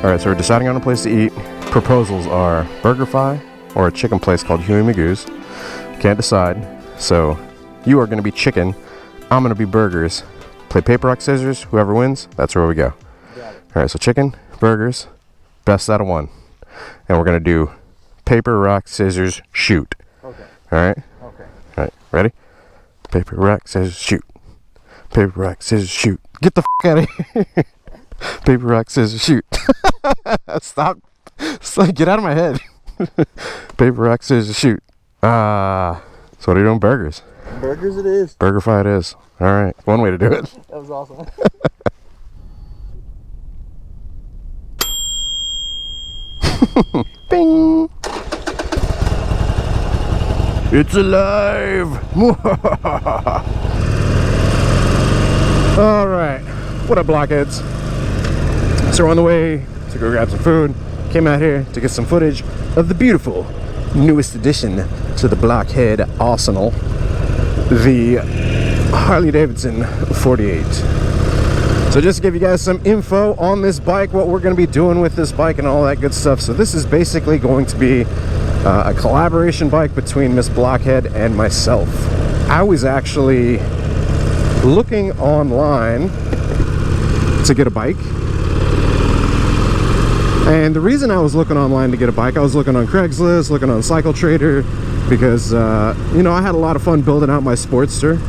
Alright, so we're deciding on a place to eat. Proposals are BurgerFi or a chicken place called Huey Magoo's. Can't decide. So you are going to be chicken. I'm going to be burgers. Play paper, rock, scissors. Whoever wins, that's where we go. Alright, so chicken, burgers, best out of one. And we're going to do paper, rock, scissors, shoot. Okay. Alright? Okay. Alright, ready? Paper, rock, scissors, shoot. Paper, rock, scissors, shoot. Get the f out of here. Paper, rock, scissors, shoot. Stop. Get out of my head. Paper, rock, scissors, shoot. So what are you doing? Burgers. Burgers it is. BurgerFi it is. Alright, one way to do it. That was awesome. Bing! It's alive! Alright, what up, blockheads? So we're on the way to go grab some food. Came out here to get some footage of the beautiful newest addition to the Blockhead arsenal, the Harley-Davidson 48. So just to give you guys some info on this bike, what we're going to be doing with this bike and all that good stuff. So this is basically going to be a collaboration bike between Miss Blockhead and myself. I was actually looking online to get a bike. And the reason I was looking online to get a bike, I was looking on Craigslist, looking on Cycle Trader, because, you know, I had a lot of fun building out my Sportster.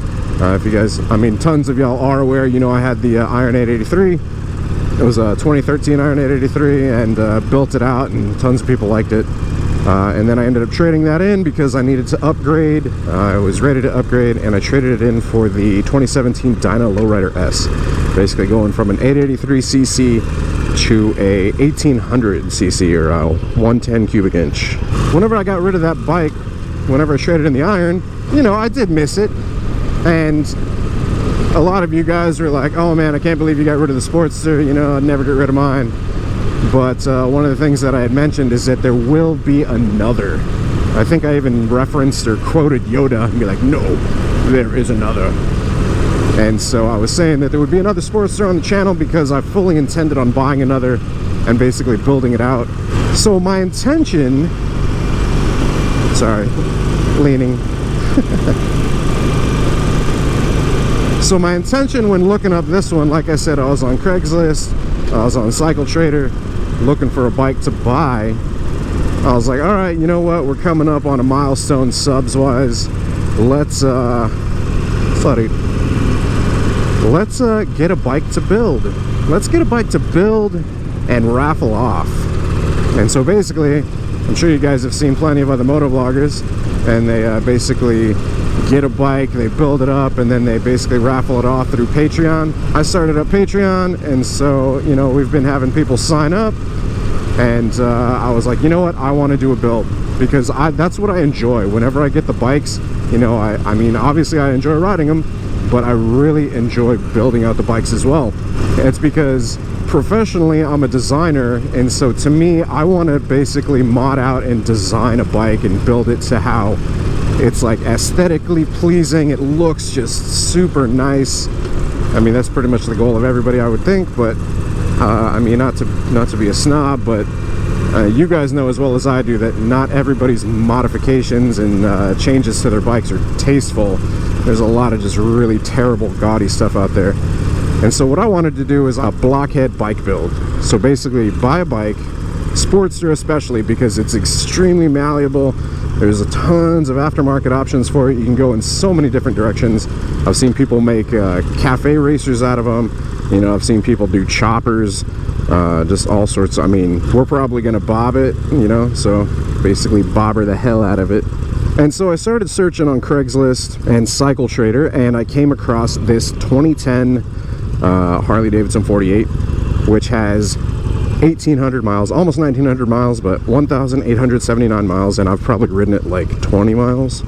If you guys, I mean, tons of y'all are aware, you know, I had the Iron 883. It was a 2013 Iron 883, and built it out, and tons of people liked it. And then I ended up trading that in because I needed to upgrade. I was ready to upgrade, and I traded it in for the 2017 Dyna Lowrider S. Basically going from an 883cc to a 1800cc, or a 110 cubic inch. Whenever I got rid of that bike, whenever I traded in the Iron, you know, I did miss it. And a lot of you guys were like, oh man, I can't believe you got rid of the Sportster, you know, I'd never get rid of mine. But one of the things that I had mentioned is that there will be another. I think I even referenced or quoted Yoda and be like, no, there is another. And so I was saying that there would be another Sportster on the channel because I fully intended on buying another and basically building it out. So my intention, sorry, leaning. So my intention when looking up this one, like I said, I was on Craigslist, I was on Cycle Trader, looking for a bike to buy. I was like, all right, you know what? We're coming up on a milestone subs-wise. Let's get a bike to build. Let's get a bike to build and raffle off. And so basically, I'm sure you guys have seen plenty of other moto vloggers, and they basically get a bike, they build it up, and then they basically raffle it off through Patreon. I started up Patreon, and so, you know, we've been having people sign up, and I was like, you know what, I want to do a build, because that's what I enjoy. Whenever I get the bikes, you know, I mean, obviously I enjoy riding them, but I really enjoy building out the bikes as well. It's because professionally I'm a designer, and so to me, I want to basically mod out and design a bike and build it to how it's like aesthetically pleasing. It looks just super nice. I mean, that's pretty much the goal of everybody, I would think. But I mean, not to be a snob, but you guys know as well as I do that not everybody's modifications and changes to their bikes are tasteful. There's a lot of just really terrible, gaudy stuff out there. And so what I wanted to do is a blockhead bike build. So basically, buy a bike, Sportster especially, because it's extremely malleable. There's tons of aftermarket options for it. You can go in so many different directions. I've seen people make cafe racers out of them. You know, I've seen people do choppers, just all sorts. I mean, we're probably gonna bob it, you know, so basically bobber the hell out of it. And so I started searching on Craigslist and Cycle Trader, and I came across this 2010 Harley-Davidson 48, which has 1,800 miles, almost 1,900 miles, but 1,879 miles, and I've probably ridden it like 20 miles.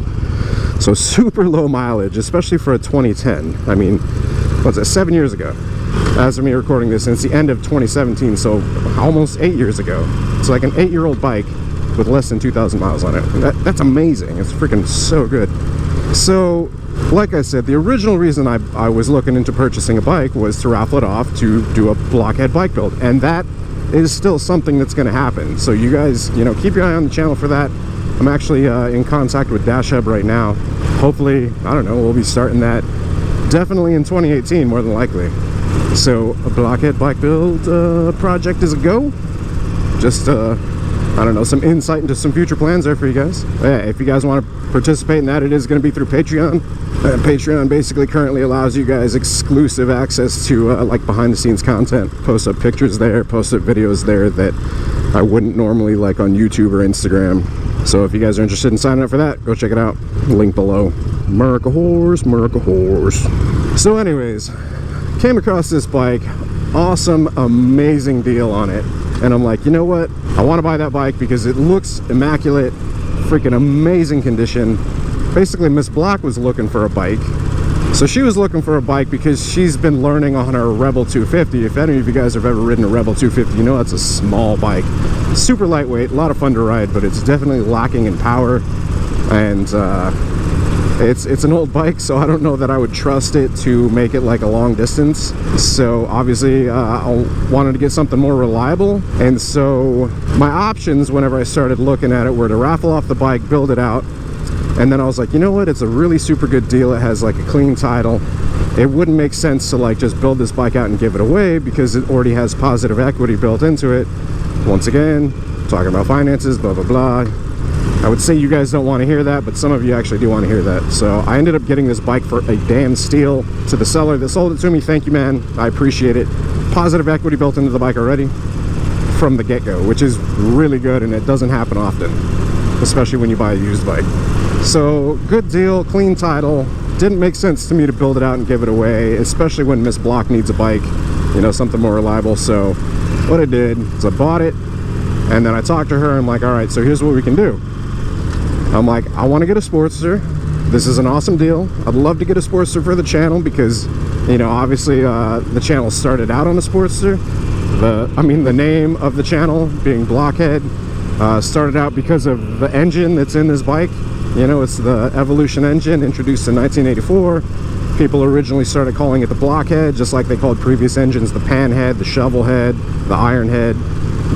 So super low mileage, especially for a 2010. I mean, what's it, 7 years ago? As of me recording this, and it's the end of 2017, so almost 8 years ago. It's like an 8-year-old bike with less than 2,000 miles on it. That's amazing. It's freaking so good. So, like I said, the original reason I was looking into purchasing a bike was to raffle it off to do a blockhead bike build, and that is still something that's going to happen. So you guys, you know, keep your eye on the channel for that. I'm actually in contact with Dash Hub right now. Hopefully, I don't know, we'll be starting that definitely in 2018, more than likely. So a Blockhead bike build project is a go. Just I don't know, some insight into some future plans there for you guys. Yeah, if you guys want to participate in that, it is going to be through Patreon. Patreon basically currently allows you guys exclusive access to like behind the scenes content. Post up pictures there, post up videos there that I wouldn't normally like on YouTube or Instagram. So if you guys are interested in signing up for that, go check it out. Link below. America horse, America horse. So anyways, came across this bike. Awesome, amazing deal on it. And I'm like, you know what? I want to buy that bike because it looks immaculate, freaking amazing condition. Basically, Miss Block was looking for a bike. So she was looking for a bike because she's been learning on her Rebel 250. If any of you guys have ever ridden a Rebel 250, you know it's a small bike. Super lightweight, a lot of fun to ride, but it's definitely lacking in power. And it's an old bike, so I don't know that I would trust it to make it like a long distance. So obviously I wanted to get something more reliable, and so my options whenever I started looking at it were to raffle off the bike, build it out, and then I was like, you know what, it's a really super good deal. It has like a clean title. It wouldn't make sense to like just build this bike out and give it away because it already has positive equity built into it. Once again, talking about finances, blah blah blah. I would say you guys don't want to hear that, but some of you actually do want to hear that. So I ended up getting this bike for a damn steal. To the seller that sold it to me, thank you, man. I appreciate it. Positive equity built into the bike already from the get-go, which is really good, and it doesn't happen often, especially when you buy a used bike. So good deal, clean title. Didn't make sense to me to build it out and give it away, especially when Miss Block needs a bike, you know, something more reliable. So what I did is I bought it, and then I talked to her. I'm like, all right, so here's what we can do. I'm like, I want to get a Sportster. This is an awesome deal. I'd love to get a Sportster for the channel because, you know, obviously the channel started out on a Sportster. The name of the channel being Blockhead started out because of the engine that's in this bike. You know, it's the Evolution engine introduced in 1984. People originally started calling it the Blockhead, just like they called previous engines the Panhead, the Shovelhead, the Ironhead.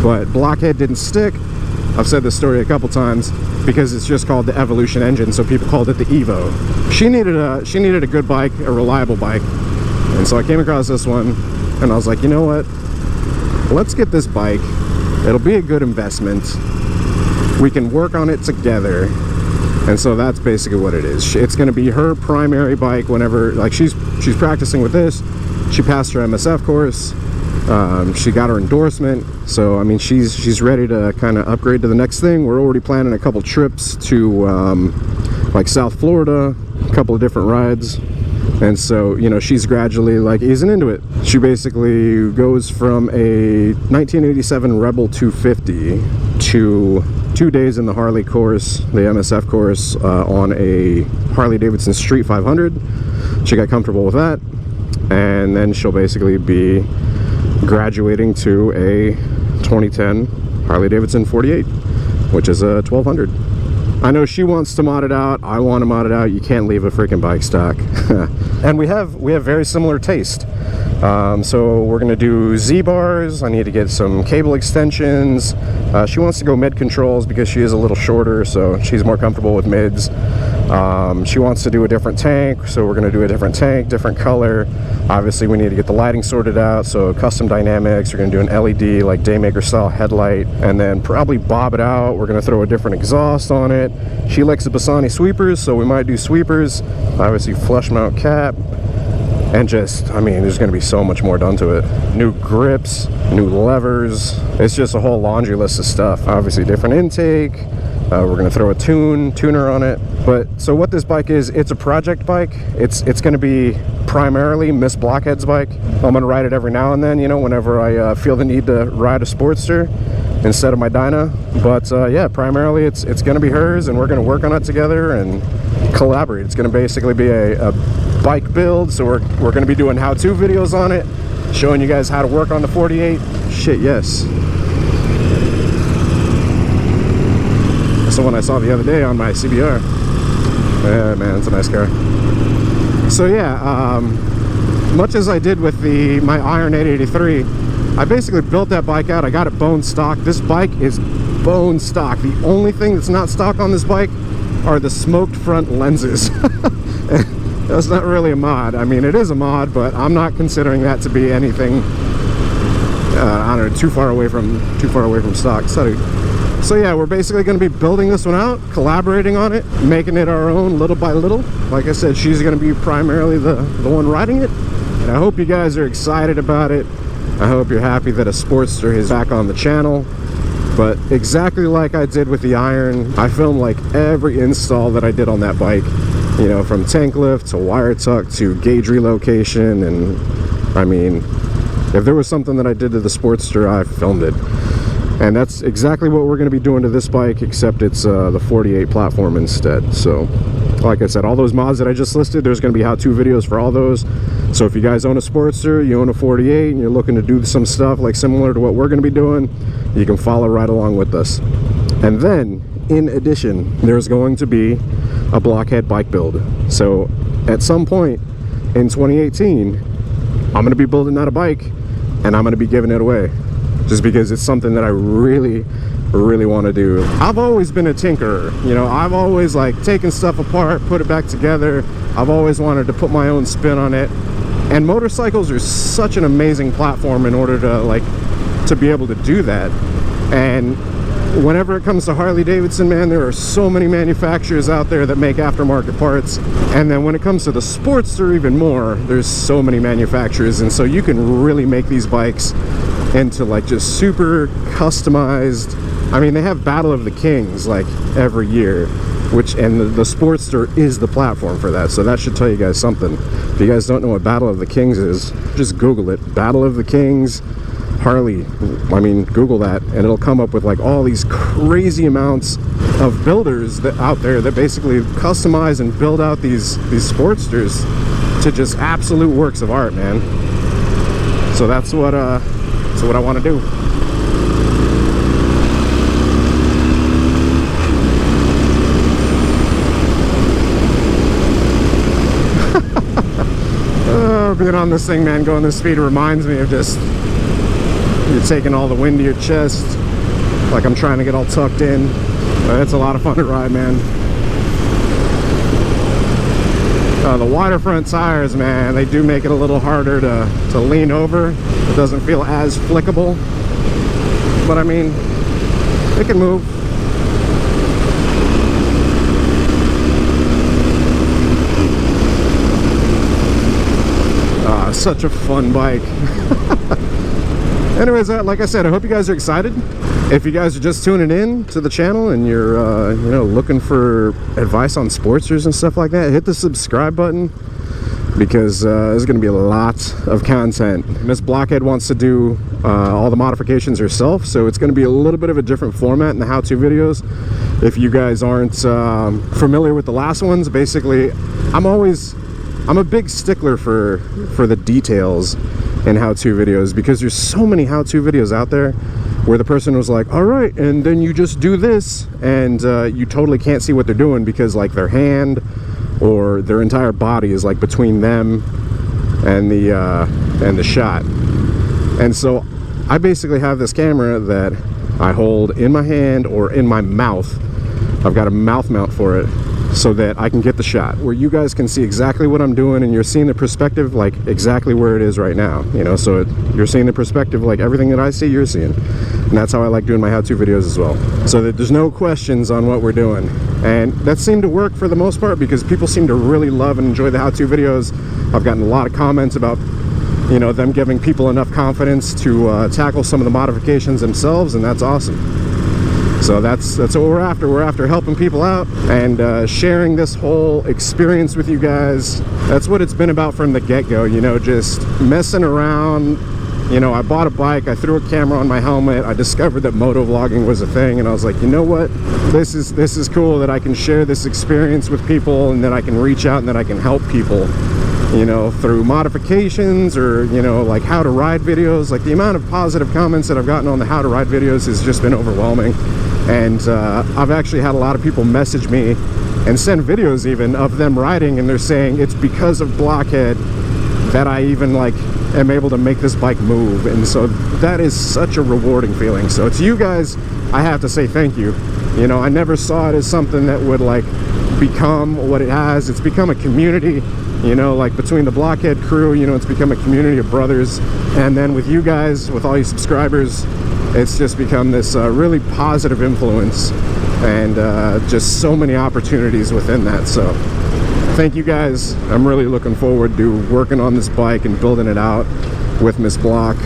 But Blockhead didn't stick. I've said this story a couple times because it's just called the Evolution engine, so people called it the Evo. She needed a good bike, a reliable bike, and so I came across this one, and I was like, you know what? Let's get this bike. It'll be a good investment. We can work on it together, and so that's basically what it is. It's going to be her primary bike whenever, like, she's practicing with this. She passed her MSF course. She got her endorsement, so I mean she's ready to kind of upgrade to the next thing. We're already planning a couple trips to like South Florida, a couple of different rides, and so, you know, she's gradually like easing into it. She basically goes from a 1987 Rebel 250 to 2 days in the Harley course, the MSF course, on a Harley-Davidson Street 500. She got comfortable with that, and then she'll basically be graduating to a 2010 Harley-Davidson 48, which is a 1200. I know she wants to mod it out. I want to mod it out. You can't leave a freaking bike stock. And we have very similar taste. So we're gonna do Z-bars. I need to get some cable extensions. She wants to go mid controls because she is a little shorter, so she's more comfortable with mids. She wants to do a different tank, so we're gonna do a different tank, different color. Obviously we need to get the lighting sorted out, so custom dynamics. We're gonna do an LED like Daymaker style headlight, and then probably bob it out. We're gonna throw a different exhaust on it. She likes the Bassani sweepers, so we might do sweepers. Obviously flush mount cap. And just, I mean, there's going to be so much more done to it. New grips, new levers. It's just a whole laundry list of stuff. Obviously different intake. We're going to throw a tuner on it. But so what this bike is, it's a project bike. It's going to be primarily Miss Blockhead's bike. I'm going to ride it every now and then, you know, whenever I feel the need to ride a Sportster instead of my Dyna. But yeah, primarily it's going to be hers, and we're going to work on it together and collaborate. It's going to basically be a bike build, so we're going to be doing how-to videos on it, showing you guys how to work on the 48. Shit, yes. That's the one I saw the other day on my CBR. Yeah, man, it's a nice car. So yeah, much as I did with my Iron 883, I basically built that bike out. I got it bone stock. This bike is bone stock. The only thing that's not stock on this bike are the smoked front lenses. That's not really a mod. I mean, it is a mod, but I'm not considering that to be anything I don't know, too far away from stock. So yeah, we're basically going to be building this one out, collaborating on it, making it our own little by little. Like I said, she's going to be primarily the one riding it, and I hope you guys are excited about it. I hope you're happy that a Sportster is back on the channel. But exactly like I did with the Iron, I filmed like every install that I did on that bike, you know, from tank lift to wire tuck to gauge relocation. And I mean, if there was something that I did to the Sportster, I filmed it. And that's exactly what we're going to be doing to this bike, except it's the 48 platform instead. So like I said, all those mods that I just listed, there's going to be how-to videos for all those. So if you guys own a Sportster, you own a 48, and you're looking to do some stuff like similar to what we're going to be doing, you can follow right along with us. And then, in addition, there's going to be a Blockhead bike build. So at some point in 2018, I'm going to be building out a bike, and I'm going to be giving it away. Just because it's something that I really want to do. I've always been a tinkerer, you know. I've always like taken stuff apart, put it back together. I've always wanted to put my own spin on it, and motorcycles are such an amazing platform in order to be able to do that. And whenever it comes to Harley-Davidson, man, there are so many manufacturers out there that make aftermarket parts. And then when it comes to the Sportster, even more, there's so many manufacturers, and so you can really make these bikes into like just super customized. I mean, they have Battle of the Kings like every year, and the Sportster is the platform for that, so that should tell you guys something. If you guys don't know what Battle of the Kings is, just Google it. Battle of the Kings Harley. I mean, Google that and it'll come up with like all these crazy amounts of builders that out there that basically customize and build out these Sportsters to just absolute works of art, man. So that's what I want to do. Being on this thing, man, going this speed reminds me of just, you're taking all the wind to your chest, like I'm trying to get all tucked in. It's a lot of fun to ride, man. The wider front tires, man, they do make it a little harder to lean over. It doesn't feel as flickable, but I mean, it can move. Such a fun bike. Anyways, like I said, I hope you guys are excited. If you guys are just tuning in to the channel and you're you know, looking for advice on Sportsters and stuff like that, hit the subscribe button, because there's going to be a lot of content. Miss Blockhead wants to do all the modifications herself, so it's going to be a little bit of a different format in the how-to videos. If you guys aren't familiar with the last ones, basically I'm a big stickler for the details in how-to videos, because there's so many how-to videos out there where the person was like, all right, and then you just do this, and you totally can't see what they're doing because like their hand or their entire body is like between them and the shot. And so I basically have this camera that I hold in my hand or in my mouth. I've got a mouth mount for it, so that I can get the shot where you guys can see exactly what I'm doing, and you're seeing the perspective like exactly where it is right now, you know. So you're seeing the perspective like everything that I see, you're seeing. And that's how I like doing my how-to videos as well, so that there's no questions on what we're doing. And that seemed to work for the most part, because people seem to really love and enjoy the how-to videos. I've gotten a lot of comments about, you know, them giving people enough confidence to tackle some of the modifications themselves, and that's awesome. So that's what we're after. We're after helping people out and sharing this whole experience with you guys. That's what it's been about from the get-go, you know, just messing around. You know, I bought a bike, I threw a camera on my helmet, I discovered that moto vlogging was a thing, and I was like, you know what, this is cool that I can share this experience with people, and that I can reach out and that I can help people, you know, through modifications or, you know, like how to ride videos. Like the amount of positive comments that I've gotten on the how to ride videos has just been overwhelming. And I've actually had a lot of people message me and send videos even of them riding, and they're saying it's because of Blockhead that I even like am able to make this bike move. And so that is such a rewarding feeling. So to you guys, I have to say thank you. You know, I never saw it as something that would like become what it has. It's become a community, you know, like between the Blockhead crew, you know, it's become a community of brothers. And then with you guys, with all you subscribers, it's just become this really positive influence, and just so many opportunities within that. So thank you guys. I'm really looking forward to working on this bike and building it out with Miss Block,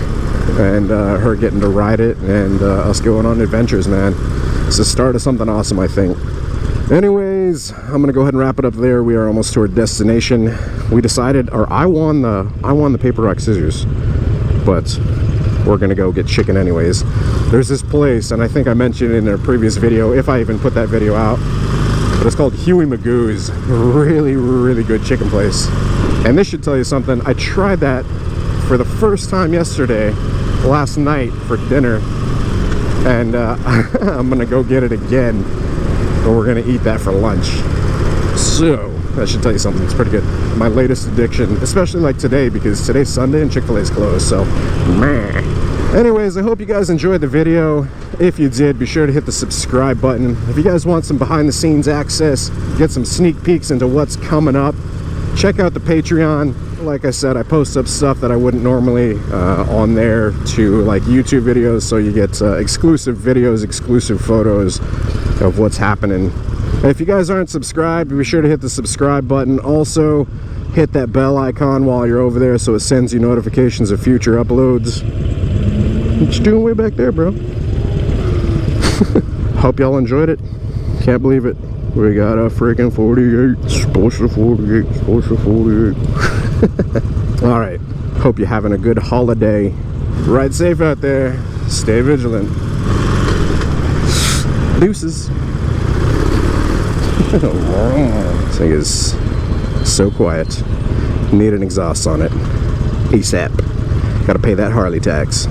and her getting to ride it, and us going on adventures, man. It's the start of something awesome, I think. Anyways, I'm gonna go ahead and wrap it up there. We are almost to our destination. We decided, or I won the paper, rock, scissors, but we're gonna go get chicken anyways. There's this place, and I think I mentioned it in a previous video, if I even put that video out, but it's called Huey Magoo's. Really, really good chicken place. And this should tell you something. I tried that for the first time yesterday, last night for dinner, and I'm gonna go get it again, and we're gonna eat that for lunch. So that should tell you something. It's pretty good. My latest addiction, especially like today, because today's Sunday and Chick-fil-A's closed, so meh. Anyways, I hope you guys enjoyed the video. If you did, be sure to hit the subscribe button. If you guys want some behind the scenes access, get some sneak peeks into what's coming up, check out the Patreon. Like I said, I post up stuff that I wouldn't normally on there to like YouTube videos, so you get exclusive videos, exclusive photos of what's happening. If you guys aren't subscribed, be sure to hit the subscribe button. Also, hit that bell icon while you're over there so it sends you notifications of future uploads. What you doing way back there, bro? Hope y'all enjoyed it. Can't believe it. We got a freaking 48. Sportster 48. Sportster 48. Alright. Hope you're having a good holiday. Ride safe out there. Stay vigilant. Deuces. This thing is so quiet. Need an exhaust on it ASAP. Gotta pay that Harley tax.